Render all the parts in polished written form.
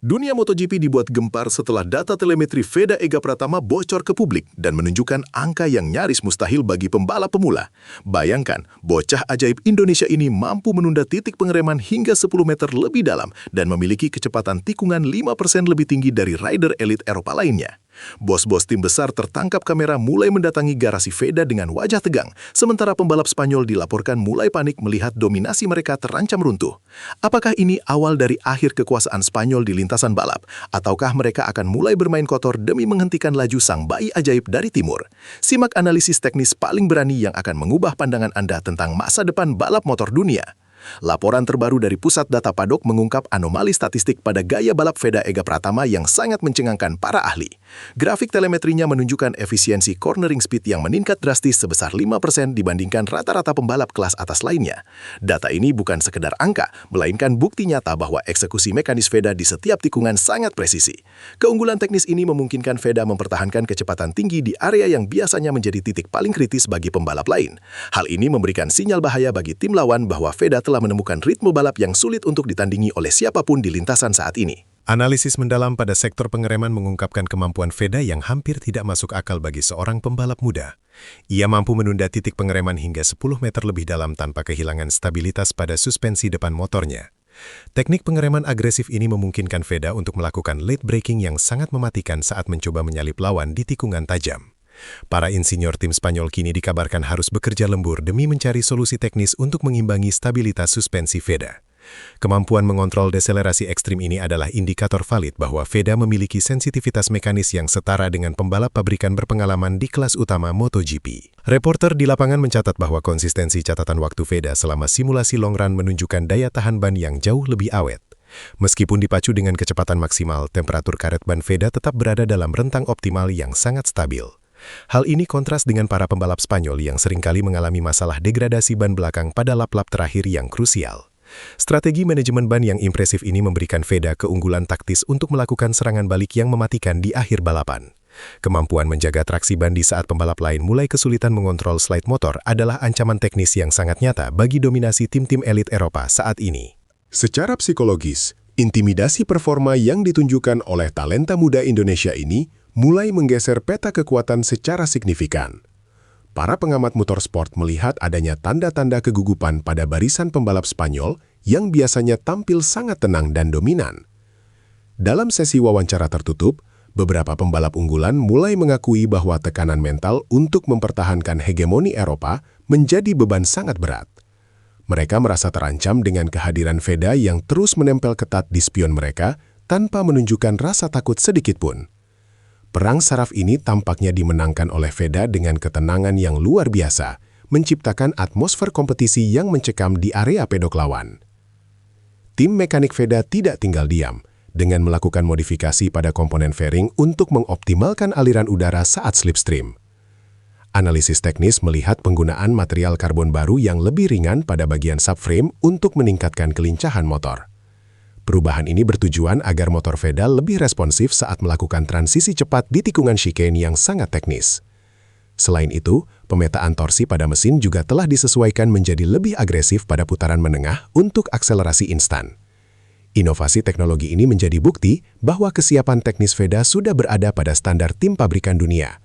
Dunia MotoGP dibuat gempar setelah data telemetri Veda Ega Pratama bocor ke publik dan menunjukkan angka yang nyaris mustahil bagi pembalap pemula. Bayangkan, bocah ajaib Indonesia ini mampu menunda titik pengereman hingga 10 meter lebih dalam dan memiliki kecepatan tikungan 5% lebih tinggi dari rider elit Eropa lainnya. Bos-bos tim besar tertangkap kamera mulai mendatangi garasi Veda dengan wajah tegang, sementara pembalap Spanyol dilaporkan mulai panik melihat dominasi mereka terancam runtuh. Apakah ini awal dari akhir kekuasaan Spanyol di lintasan balap, ataukah mereka akan mulai bermain kotor demi menghentikan laju sang bayi ajaib dari timur? Simak analisis teknis paling berani yang akan mengubah pandangan Anda tentang masa depan balap motor dunia. Laporan terbaru dari Pusat Data Paddock mengungkap anomali statistik pada gaya balap Veda Ega Pratama yang sangat mencengangkan para ahli. Grafik telemetrinya menunjukkan efisiensi cornering speed yang meningkat drastis sebesar 5% dibandingkan rata-rata pembalap kelas atas lainnya. Data ini bukan sekedar angka, melainkan bukti nyata bahwa eksekusi mekanis Veda di setiap tikungan sangat presisi. Keunggulan teknis ini memungkinkan Veda mempertahankan kecepatan tinggi di area yang biasanya menjadi titik paling kritis bagi pembalap lain. Hal ini memberikan sinyal bahaya bagi tim lawan bahwa Veda telah menemukan ritme balap yang sulit untuk ditandingi oleh siapapun di lintasan saat ini. Analisis mendalam pada sektor pengereman mengungkapkan kemampuan Veda yang hampir tidak masuk akal bagi seorang pembalap muda. Ia mampu menunda titik pengereman hingga 10 meter lebih dalam tanpa kehilangan stabilitas pada suspensi depan motornya. Teknik pengereman agresif ini memungkinkan Veda untuk melakukan late braking yang sangat mematikan saat mencoba menyalip lawan di tikungan tajam. Para insinyur tim Spanyol kini dikabarkan harus bekerja lembur demi mencari solusi teknis untuk mengimbangi stabilitas suspensi Veda. Kemampuan mengontrol deselerasi ekstrim ini adalah indikator valid bahwa Veda memiliki sensitivitas mekanis yang setara dengan pembalap pabrikan berpengalaman di kelas utama MotoGP. Reporter di lapangan mencatat bahwa konsistensi catatan waktu Veda selama simulasi long run menunjukkan daya tahan ban yang jauh lebih awet. Meskipun dipacu dengan kecepatan maksimal, temperatur karet ban Veda tetap berada dalam rentang optimal yang sangat stabil. Hal ini kontras dengan para pembalap Spanyol yang seringkali mengalami masalah degradasi ban belakang pada lap-lap terakhir yang krusial. Strategi manajemen ban yang impresif ini memberikan Veda keunggulan taktis untuk melakukan serangan balik yang mematikan di akhir balapan. Kemampuan menjaga traksi ban di saat pembalap lain mulai kesulitan mengontrol slide motor adalah ancaman teknis yang sangat nyata bagi dominasi tim-tim elit Eropa saat ini. Secara psikologis, intimidasi performa yang ditunjukkan oleh talenta muda Indonesia ini mulai menggeser peta kekuatan secara signifikan. Para pengamat motorsport melihat adanya tanda-tanda kegugupan pada barisan pembalap Spanyol yang biasanya tampil sangat tenang dan dominan. Dalam sesi wawancara tertutup, beberapa pembalap unggulan mulai mengakui bahwa tekanan mental untuk mempertahankan hegemoni Eropa menjadi beban sangat berat. Mereka merasa terancam dengan kehadiran Veda yang terus menempel ketat di spion mereka tanpa menunjukkan rasa takut sedikit pun. Perang saraf ini tampaknya dimenangkan oleh Veda dengan ketenangan yang luar biasa, menciptakan atmosfer kompetisi yang mencekam di area pedok lawan. Tim mekanik Veda tidak tinggal diam dengan melakukan modifikasi pada komponen fairing untuk mengoptimalkan aliran udara saat slipstream. Analisis teknis melihat penggunaan material karbon baru yang lebih ringan pada bagian subframe untuk meningkatkan kelincahan motor. Perubahan ini bertujuan agar motor Veda lebih responsif saat melakukan transisi cepat di tikungan chicane yang sangat teknis. Selain itu, pemetaan torsi pada mesin juga telah disesuaikan menjadi lebih agresif pada putaran menengah untuk akselerasi instan. Inovasi teknologi ini menjadi bukti bahwa kesiapan teknis Veda sudah berada pada standar tim pabrikan dunia.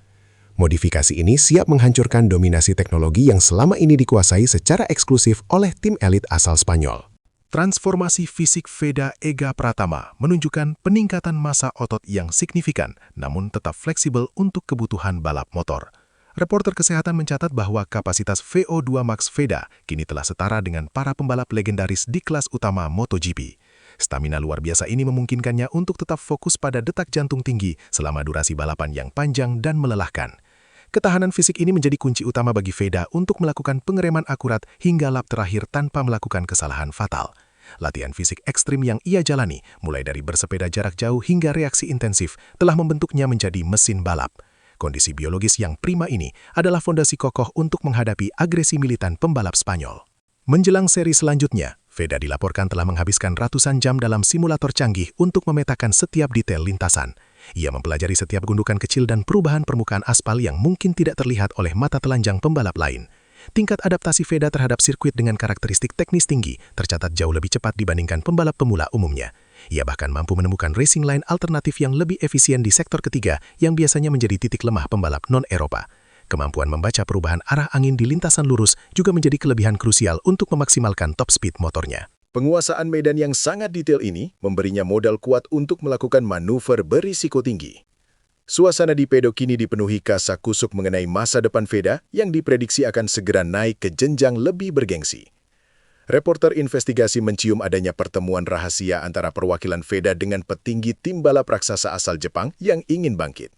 Modifikasi ini siap menghancurkan dominasi teknologi yang selama ini dikuasai secara eksklusif oleh tim elit asal Spanyol. Transformasi fisik Veda Ega Pratama menunjukkan peningkatan massa otot yang signifikan, namun tetap fleksibel untuk kebutuhan balap motor. Reporter kesehatan mencatat bahwa kapasitas VO2 max Veda kini telah setara dengan para pembalap legendaris di kelas utama MotoGP. Stamina luar biasa ini memungkinkannya untuk tetap fokus pada detak jantung tinggi selama durasi balapan yang panjang dan melelahkan. Ketahanan fisik ini menjadi kunci utama bagi Veda untuk melakukan pengereman akurat hingga lap terakhir tanpa melakukan kesalahan fatal. Latihan fisik ekstrim yang ia jalani, mulai dari bersepeda jarak jauh hingga reaksi intensif, telah membentuknya menjadi mesin balap. Kondisi biologis yang prima ini adalah fondasi kokoh untuk menghadapi agresi militan pembalap Spanyol. Menjelang seri selanjutnya, Veda dilaporkan telah menghabiskan ratusan jam dalam simulator canggih untuk memetakan setiap detail lintasan. Ia mempelajari setiap gundukan kecil dan perubahan permukaan aspal yang mungkin tidak terlihat oleh mata telanjang pembalap lain. Tingkat adaptasi Veda terhadap sirkuit dengan karakteristik teknis tinggi tercatat jauh lebih cepat dibandingkan pembalap pemula umumnya. Ia bahkan mampu menemukan racing line alternatif yang lebih efisien di sektor ketiga yang biasanya menjadi titik lemah pembalap non-Eropa. Kemampuan membaca perubahan arah angin di lintasan lurus juga menjadi kelebihan krusial untuk memaksimalkan top speed motornya. Penguasaan medan yang sangat detail ini memberinya modal kuat untuk melakukan manuver berisiko tinggi. Suasana di pedok kini dipenuhi kasakusuk mengenai masa depan Veda yang diprediksi akan segera naik ke jenjang lebih bergengsi. Reporter investigasi mencium adanya pertemuan rahasia antara perwakilan Veda dengan petinggi tim balap raksasa asal Jepang yang ingin bangkit.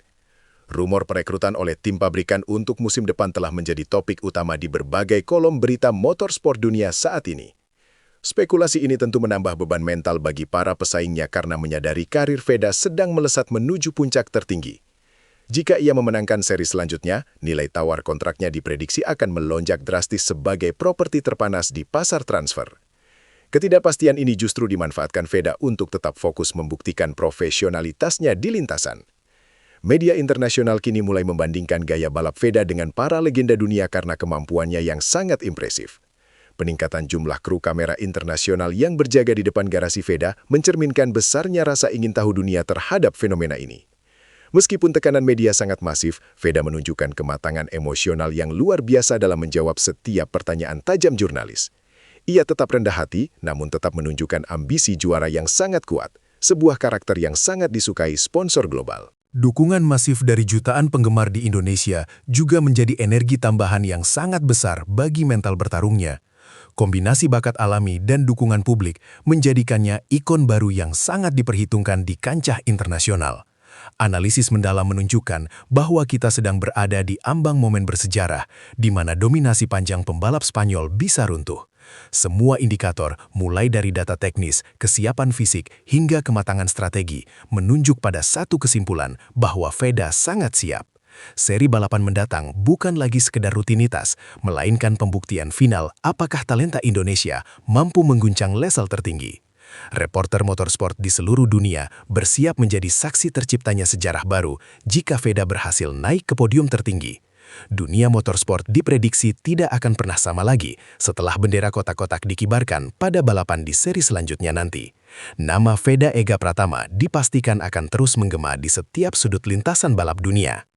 Rumor perekrutan oleh tim pabrikan untuk musim depan telah menjadi topik utama di berbagai kolom berita motorsport dunia saat ini. Spekulasi ini tentu menambah beban mental bagi para pesaingnya karena menyadari karir Veda sedang melesat menuju puncak tertinggi. Jika ia memenangkan seri selanjutnya, nilai tawar kontraknya diprediksi akan melonjak drastis sebagai properti terpanas di pasar transfer. Ketidakpastian ini justru dimanfaatkan Veda untuk tetap fokus membuktikan profesionalitasnya di lintasan. Media internasional kini mulai membandingkan gaya balap Veda dengan para legenda dunia karena kemampuannya yang sangat impresif. Peningkatan jumlah kru kamera internasional yang berjaga di depan garasi Veda mencerminkan besarnya rasa ingin tahu dunia terhadap fenomena ini. Meskipun tekanan media sangat masif, Veda menunjukkan kematangan emosional yang luar biasa dalam menjawab setiap pertanyaan tajam jurnalis. Ia tetap rendah hati, namun tetap menunjukkan ambisi juara yang sangat kuat, sebuah karakter yang sangat disukai sponsor global. Dukungan masif dari jutaan penggemar di Indonesia juga menjadi energi tambahan yang sangat besar bagi mental bertarungnya. Kombinasi bakat alami dan dukungan publik menjadikannya ikon baru yang sangat diperhitungkan di kancah internasional. Analisis mendalam menunjukkan bahwa kita sedang berada di ambang momen bersejarah, di mana dominasi panjang pembalap Spanyol bisa runtuh. Semua indikator, mulai dari data teknis, kesiapan fisik, hingga kematangan strategi, menunjuk pada satu kesimpulan bahwa Veda sangat siap. Seri balapan mendatang bukan lagi sekedar rutinitas, melainkan pembuktian final apakah talenta Indonesia mampu mengguncang level tertinggi. Reporter motorsport di seluruh dunia bersiap menjadi saksi terciptanya sejarah baru jika Veda berhasil naik ke podium tertinggi. Dunia motorsport diprediksi tidak akan pernah sama lagi setelah bendera kotak-kotak dikibarkan pada balapan di seri selanjutnya nanti. Nama Veda Ega Pratama dipastikan akan terus menggema di setiap sudut lintasan balap dunia.